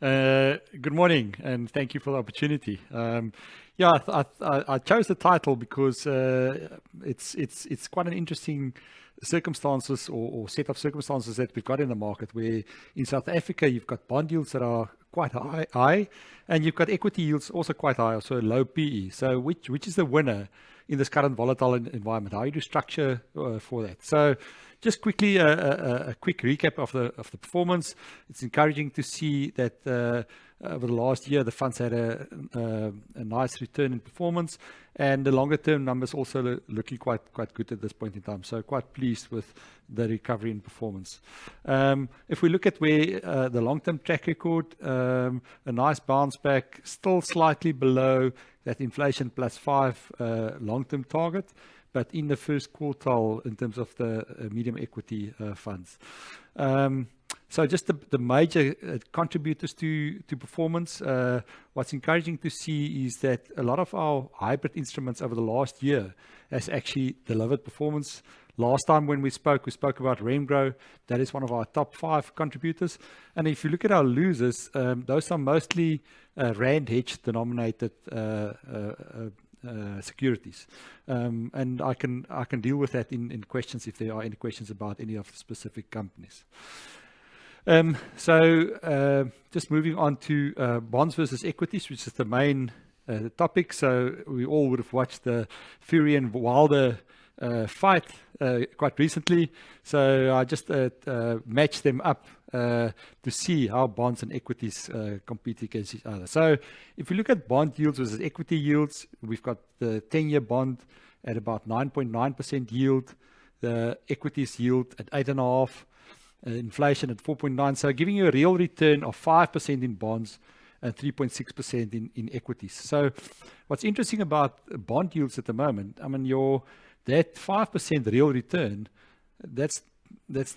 Good morning, and thank you for the opportunity. I chose the title because it's quite an interesting circumstances or set of circumstances that we've got in the market. Where in South Africa you've got bond yields that are quite high, and you've got equity yields also quite high, also low PE. So which is the winner in this current volatile environment? How you do structure for that? So just quickly, a quick recap of the performance. It's encouraging to see that over the last year, the funds had a nice return in performance, and the longer term numbers also looking quite good at this point in time. So quite pleased with the recovery in performance. If we look at where the long-term track record, a nice bounce back, still slightly below that inflation plus 5 long-term target, but in the first quartile in terms of the medium equity funds. So just the major contributors to performance. What's encouraging to see is that a lot of our hybrid instruments over the last year has actually delivered performance. Last time when we spoke about Remgro. That is one of our top 5 contributors. And if you look at our losers, those are mostly Rand hedge denominated securities, and I can deal with that in questions if there are any questions about any of the specific companies. Just moving on to bonds versus equities, which is the main topic. So we all would have watched the Fury and Wilder fight quite recently. So I just matched them up to see how bonds and equities compete against each other. So if you look at bond yields versus equity yields, we've got the 10-year bond at about 9.9% yield, the equities yield at 8.5%, inflation at 4.9%. So giving you a real return of 5% in bonds and 3.6% in equities. So what's interesting about bond yields at the moment, I mean, that 5% real return, that's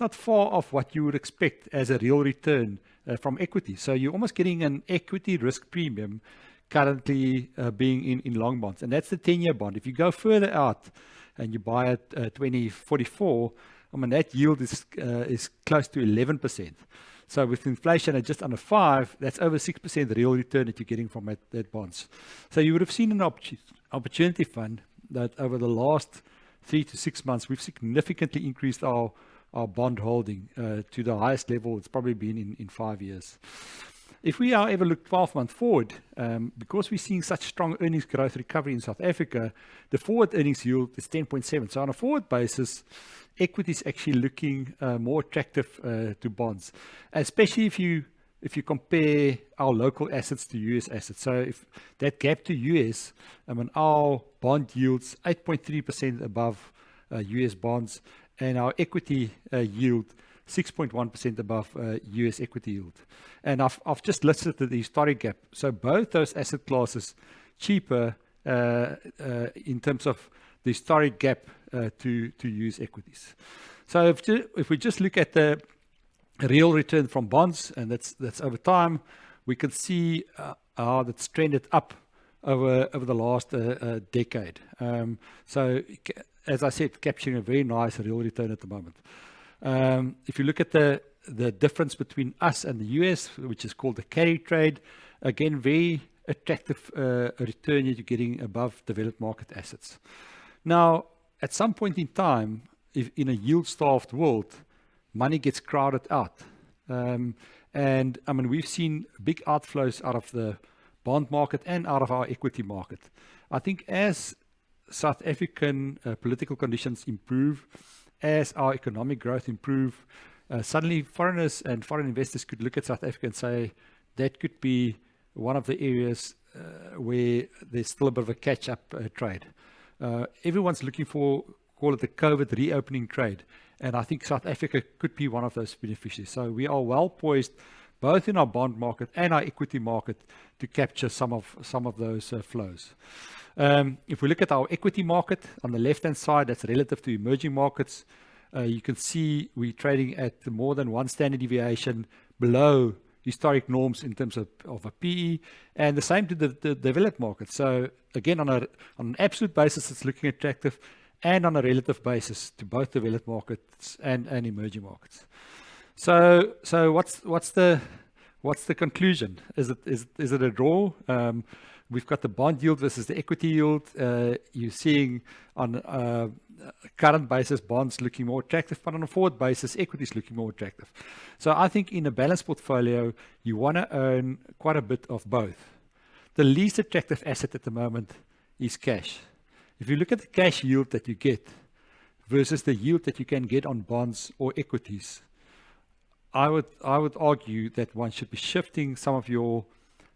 not far off what you would expect as a real return from equity. So you're almost getting an equity risk premium currently being in long bonds, and that's the 10-year bond. If you go further out and you buy at 2044, I mean, that yield is close to 11%. So with inflation at just under 5, that's over 6% real return that you're getting from that bonds. So you would have seen an opportunity fund that over the last 3 to 6 months, we've significantly increased our bond holding to the highest level it's probably been in 5 years. If we however look 12 months forward, because we're seeing such strong earnings growth recovery in South Africa, the forward earnings yield is 10.7. So on a forward basis, equity is actually looking more attractive to bonds, especially if you compare our local assets to US assets. So if that gap to US, I mean, our bond yields 8.3% above US bonds, and our equity yield 6.1% above US equity yield. And I've just listed the historic gap. So both those asset classes cheaper in terms of the historic gap to use equities. So if we just look at the real return from bonds, and that's over time, we can see how that's trended up over the last decade. So as I said, capturing a very nice real return at the moment. If you look at the difference between us and the US, which is called the carry trade, again, very attractive return that you're getting above developed market assets. Now, at some point in time, if in a yield-starved world, money gets crowded out. And I mean, we've seen big outflows out of the bond market and out of our equity market. I think as South African political conditions improve, as our economic growth improve, suddenly foreigners and foreign investors could look at South Africa and say that could be one of the areas where there's still a bit of a catch-up trade. Everyone's looking for, call it the COVID reopening trade, and I think South Africa could be one of those beneficiaries. So we are well poised, both in our bond market and our equity market, to capture some of those flows. If we look at our equity market on the left-hand side, that's relative to emerging markets. You can see we're trading at more than 1 standard deviation below historic norms in terms of a PE, and the same to the developed market. So again, on an absolute basis, it's looking attractive, and on a relative basis to both developed markets and emerging markets. So what's the what's the conclusion? Is it a draw? We've got the bond yield versus the equity yield. You're seeing on a current basis bonds looking more attractive, but on a forward basis equities looking more attractive. So I think in a balanced portfolio you want to own quite a bit of both. The least attractive asset at the moment is cash. If you look at the cash yield that you get versus the yield that you can get on bonds or equities, I would argue that one should be shifting some of your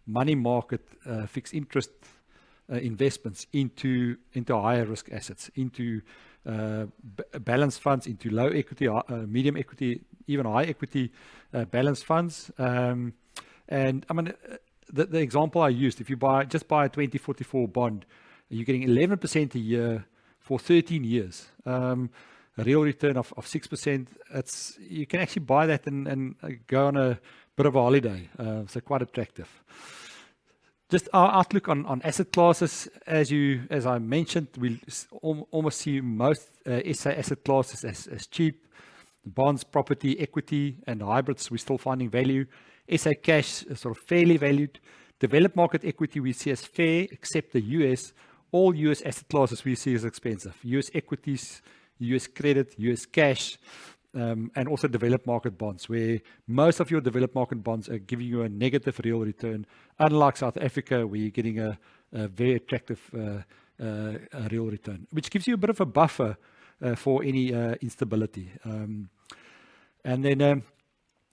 money market fixed interest investments into higher risk assets, into balanced funds, into low equity, medium equity, even high equity balanced funds. And I mean, the example I used, if you just buy a 2044 bond, you're getting 11% a year for 13 years. A real return of 6%. You can actually buy that and go on a bit of a holiday. So quite attractive. Just our outlook on asset classes, as I mentioned, we almost see most SA asset classes as cheap. Bonds, property, equity, and hybrids, we're still finding value. SA cash is sort of fairly valued. Developed market equity we see as fair, except the US. All US asset classes we see as expensive. US equities, US credit, US cash, and also developed market bonds, where most of your developed market bonds are giving you a negative real return, unlike South Africa, where you're getting a very attractive real return, which gives you a bit of a buffer for any instability. And then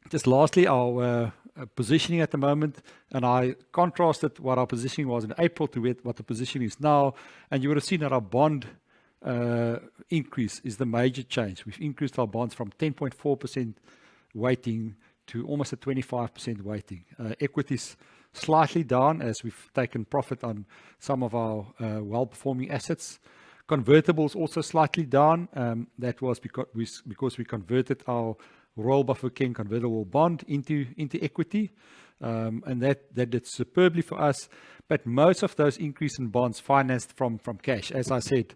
just lastly, our positioning at the moment, and I contrasted what our positioning was in April to what the position is now, and you would have seen that our bond increase is the major change. We've increased our bonds from 10.4% weighting to almost a 25% weighting. Equities slightly down as we've taken profit on some of our well-performing assets. Convertibles also slightly down. That was because we converted our Royal Bafokeng convertible bond into equity, and that did superbly for us. But most of those increase in bonds financed from cash. As I said,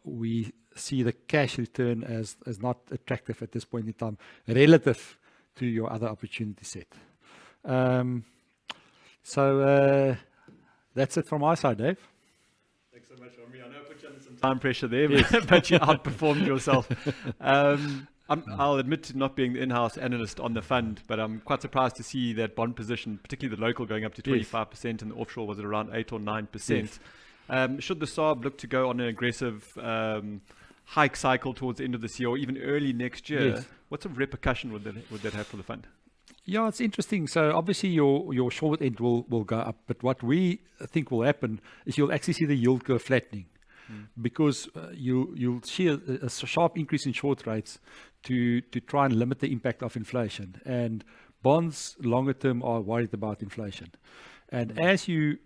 we see the cash return as not attractive at this point in time relative to your other opportunity set. So that's it from my side, Dave. Thanks so much, Omri. I know I put you under some time pressure there, but you outperformed yourself. I'll admit to not being the in-house analyst on the fund, but I'm quite surprised to see that bond position, particularly the local, going up to 25%, and the offshore was at around 8 or 9%. Should the SARB look to go on an aggressive hike cycle towards the end of this year or even early next year, what sort of repercussion would that have for the fund? Yeah, it's interesting. So obviously your short end will go up, but what we think will happen is you'll actually see the yield curve flattening, because you'll see a sharp increase in short rates to try and limit the impact of inflation. And bonds longer term are worried about inflation. And as you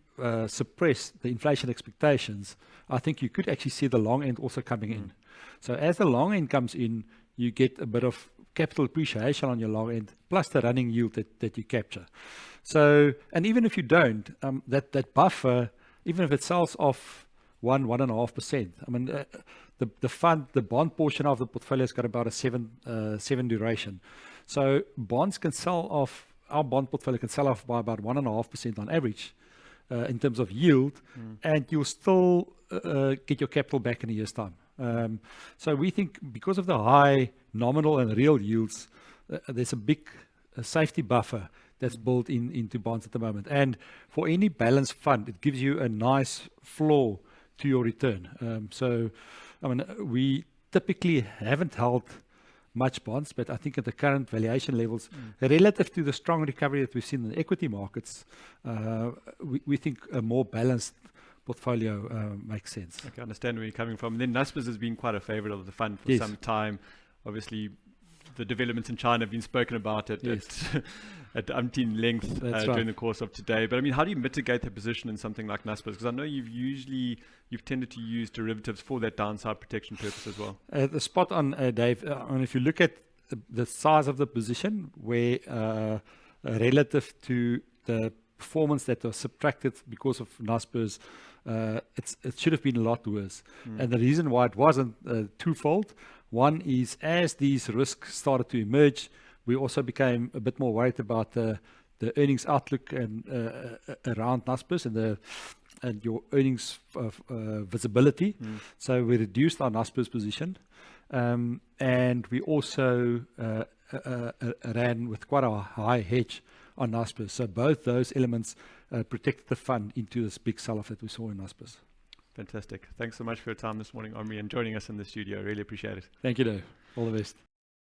suppress the inflation expectations, I think you could actually see the long end also coming in. So as the long end comes in, you get a bit of capital appreciation on your long end, plus the running yield that you capture. So, and even if you don't, that buffer, even if it sells off 1.5%, I mean, the bond portion of the portfolio has got about a seven duration. So bonds can sell off, our bond portfolio can sell off by about 1.5% on average in terms of yield, and you'll still get your capital back in a year's time. So we think because of the high nominal and real yields, there's a big safety buffer that's built into bonds at the moment. And for any balanced fund, it gives you a nice floor to your return. So, I mean, we typically haven't held much bonds, but I think at the current valuation levels, relative to the strong recovery that we've seen in the equity markets, we think a more balanced portfolio makes sense. Okay, I understand where you're coming from. And then Naspers has been quite a favorite of the fund for some time. Obviously, the developments in China have been spoken about at umpteen length during the course of today. But I mean, how do you mitigate the position in something like Naspers? Because I know you've tended to use derivatives for that downside protection purpose as well. The spot on, Dave, and if you look at the size of the position, where relative to the performance that was subtracted because of Naspers, it should have been a lot worse. And the reason why it wasn't twofold. One is, as these risks started to emerge, we also became a bit more worried about the earnings outlook and around Naspers and your earnings visibility. So we reduced our Naspers position, and we also ran with quite a high hedge on Naspers. So both those elements protected the fund into this big sell-off that we saw in Naspers. Fantastic. Thanks so much for your time this morning, Omri, and joining us in the studio. Really appreciate it. Thank you, Dave. All the best.